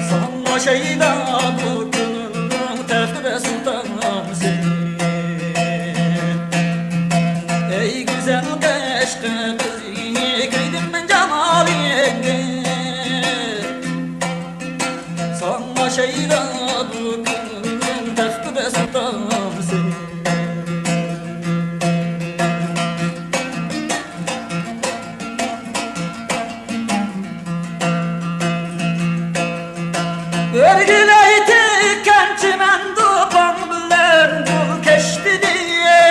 Sanma şeyda bu gönlüm tefre sultanım seni. Ey güzel keşke kızı kıydım ben cemaline. Sanma şeyda bu gönlüm tefre sultanım seni. Örgüleyti kençimen dupan bilen bul keşti diye.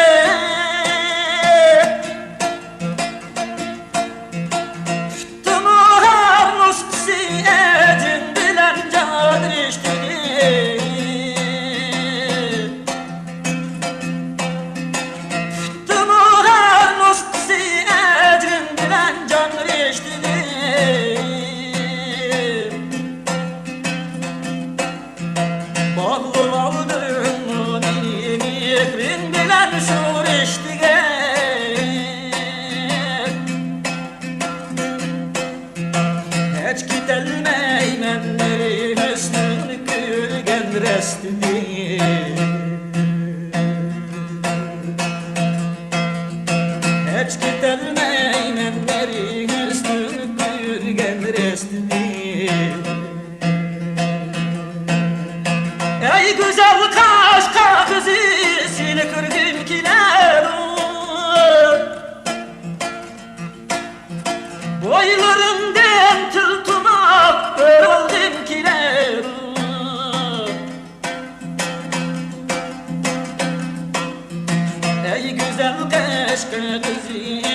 Tuttumu havlus siyecin bilen can işti diye. Tuttumu havlus siyecin bilen can işti diye. Bağlı aldın mihrin bilen şur iştige. Hiç gidelmeymen hüsnünü gülgen restini. Hiç gidelmeymen hüsnünü gülgen restini. Ey güzel kaşka kızı seni kırdım kilerim. Boylarından tül tumak örüldüm kilerim. Ey güzel kaşka kızı